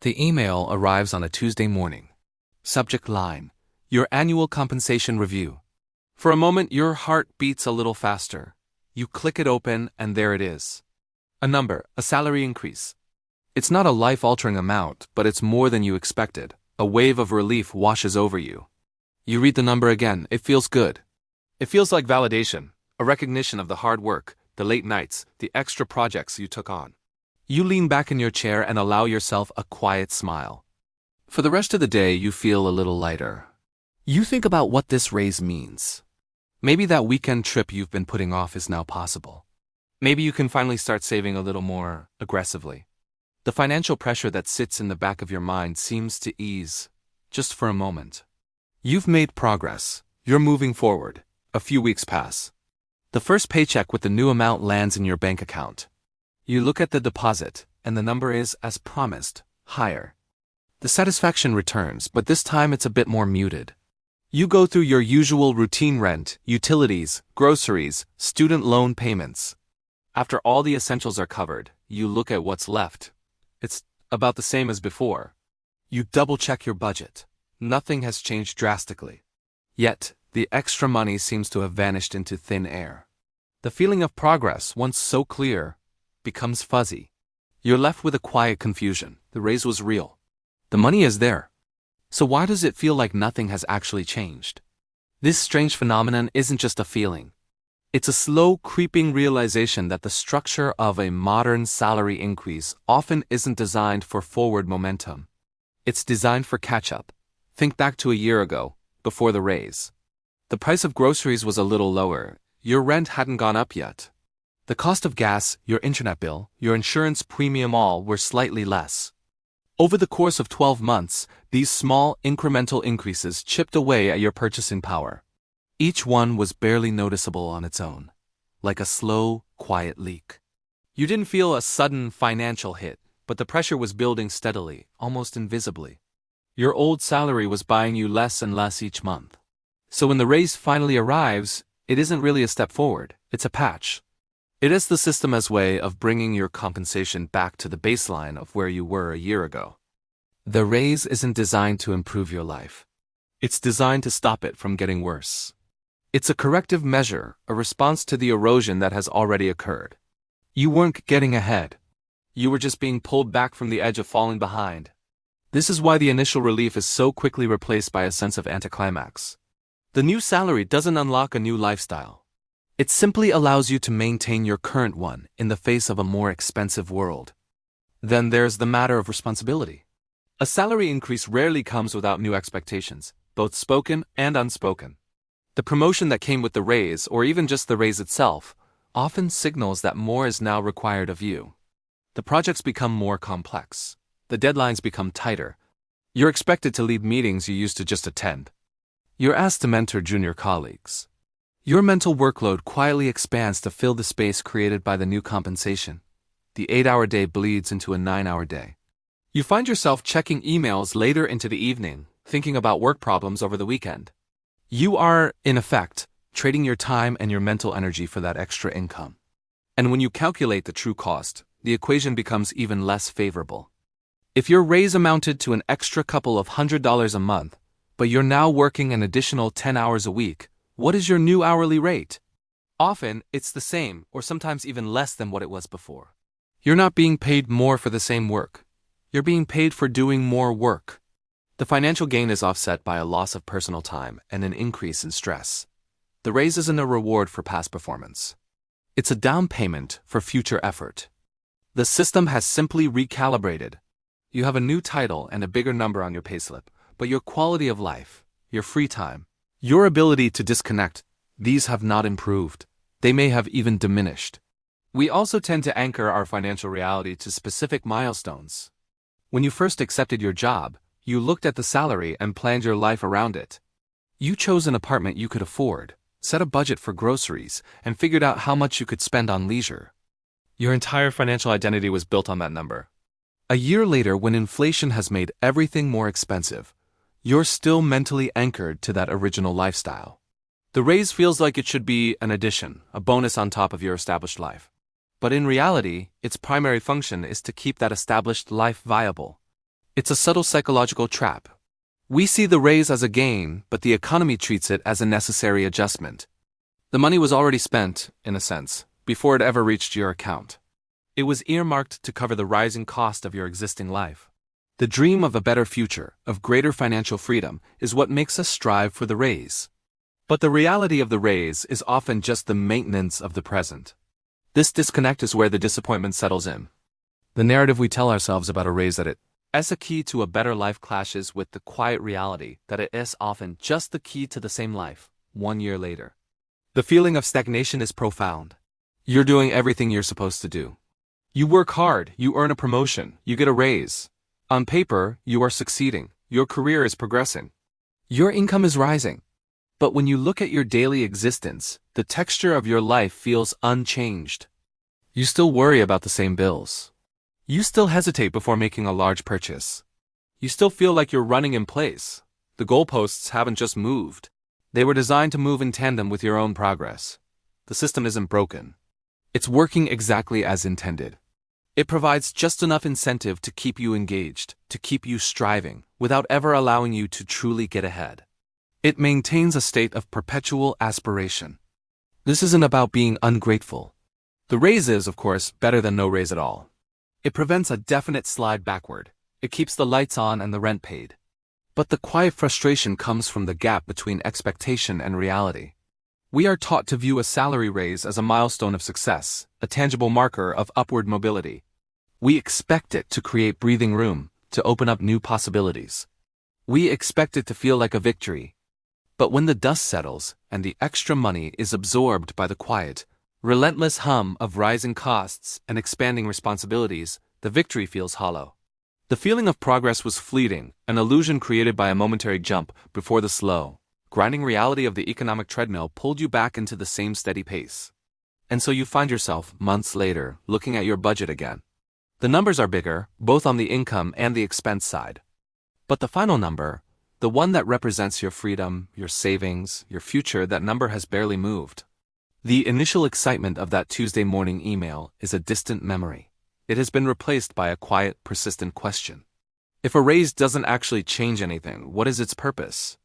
The email arrives on a Tuesday morning. Subject line: Your annual compensation review. For a moment, your heart beats a little faster. You click it open, and there it is. A number, a salary increase. It's not a life-altering amount, but it's more than you expected. A wave of relief washes over you. You read the number again. It feels good. It feels like validation, a recognition of the hard work, the late nights, the extra projects you took on. You lean back in your chair and allow yourself a quiet smile. For the rest of the day, you feel a little lighter. You think about what this raise means. Maybe that weekend trip you've been putting off is now possible. Maybe you can finally start saving a little more aggressively. The financial pressure that sits in the back of your mind seems to ease, just for a moment. You've made progress. You're moving forward. A few weeks pass. The first paycheck with the new amount lands in your bank account. You look at the deposit, and the number is, as promised, higher. The satisfaction returns, but this time it's a bit more muted. You go through your usual routine: rent, utilities, groceries, student loan payments. After all the essentials are covered, you look at what's left. It's about the same as before. You double-check your budget. Nothing has changed drastically. Yet, the extra money seems to have vanished into thin air. The feeling of progress, once so clear, becomes fuzzy. You're left with a quiet confusion. The raise was real. The money is there. So why does it feel like nothing has actually changed? This strange phenomenon isn't just a feeling. It's a slow, creeping realization that the structure of a modern salary increase often isn't designed for forward momentum. It's designed for catch-up. Think back to a year ago, before the raise. The price of groceries was a little lower. Your rent hadn't gone up yet. The cost of gas, your internet bill, your insurance premium all were slightly less. Over the course of 12 months, these small, incremental increases chipped away at your purchasing power. Each one was barely noticeable on its own, like a slow, quiet leak. You didn't feel a sudden financial hit, but the pressure was building steadily, almost invisibly. Your old salary was buying you less and less each month. So when the raise finally arrives, it isn't really a step forward, it's a patch. It is the system's way of bringing your compensation back to the baseline of where you were a year ago. The raise isn't designed to improve your life. It's designed to stop it from getting worse. It's a corrective measure, a response to the erosion that has already occurred. You weren't getting ahead. You were just being pulled back from the edge of falling behind. This is why the initial relief is so quickly replaced by a sense of anticlimax. The new salary doesn't unlock a new lifestyle. It simply allows you to maintain your current one in the face of a more expensive world. Then there's the matter of responsibility. A salary increase rarely comes without new expectations, both spoken and unspoken. The promotion that came with the raise, or even just the raise itself, often signals that more is now required of you. The projects become more complex. The deadlines become tighter. You're expected to lead meetings you used to just attend. You're asked to mentor junior colleagues. Your mental workload quietly expands to fill the space created by the new compensation. The 8-hour day bleeds into a 9-hour day. You find yourself checking emails later into the evening, thinking about work problems over the weekend. You are, in effect, trading your time and your mental energy for that extra income. And when you calculate the true cost, the equation becomes even less favorable. If your raise amounted to an extra couple of $100 a month, but you're now working an additional 10 hours a week, what is your new hourly rate? Often, it's the same, or sometimes even less than what it was before. You're not being paid more for the same work. You're being paid for doing more work. The financial gain is offset by a loss of personal time and an increase in stress. The raise isn't a reward for past performance. It's a down payment for future effort. The system has simply recalibrated. You have a new title and a bigger number on your payslip, but your quality of life, your free time, your ability to disconnect, these have not improved. They may have even diminished. We also tend to anchor our financial reality to specific milestones. When you first accepted your job, you looked at the salary and planned your life around it. You chose an apartment you could afford, set a budget for groceries, and figured out how much you could spend on leisure. Your entire financial identity was built on that number. A year later, when inflation has made everything more expensive, you're still mentally anchored to that original lifestyle. The raise feels like it should be an addition, a bonus on top of your established life. But in reality, its primary function is to keep that established life viable. It's a subtle psychological trap. We see the raise as a gain, but the economy treats it as a necessary adjustment. The money was already spent, in a sense, before it ever reached your account. It was earmarked to cover the rising cost of your existing life. The dream of a better future, of greater financial freedom, is what makes us strive for the raise. But the reality of the raise is often just the maintenance of the present. This disconnect is where the disappointment settles in. The narrative we tell ourselves about a raise that it is a key to a better life clashes with the quiet reality that it is often just the key to the same life, 1 year later. The feeling of stagnation is profound. You're doing everything you're supposed to do. You work hard, you earn a promotion, you get a raise. On paper, you are succeeding, your career is progressing. Your income is rising. But when you look at your daily existence, the texture of your life feels unchanged. You still worry about the same bills. You still hesitate before making a large purchase. You still feel like you're running in place. The goalposts haven't just moved. They were designed to move in tandem with your own progress. The system isn't broken. It's working exactly as intended. It provides just enough incentive to keep you engaged, to keep you striving, without ever allowing you to truly get ahead. It maintains a state of perpetual aspiration. This isn't about being ungrateful. The raise is, of course, better than no raise at all. It prevents a definite slide backward. It keeps the lights on and the rent paid. But the quiet frustration comes from the gap between expectation and reality. We are taught to view a salary raise as a milestone of success, a tangible marker of upward mobility. We expect it to create breathing room, to open up new possibilities. We expect it to feel like a victory. But when the dust settles and the extra money is absorbed by the quiet, relentless hum of rising costs and expanding responsibilities, the victory feels hollow. The feeling of progress was fleeting, an illusion created by a momentary jump before the slow, grinding reality of the economic treadmill pulled you back into the same steady pace. And so you find yourself, months later, looking at your budget again. The numbers are bigger, both on the income and the expense side. But the final number, the one that represents your freedom, your savings, your future, that number has barely moved. The initial excitement of that Tuesday morning email is a distant memory. It has been replaced by a quiet, persistent question. If a raise doesn't actually change anything, what is its purpose?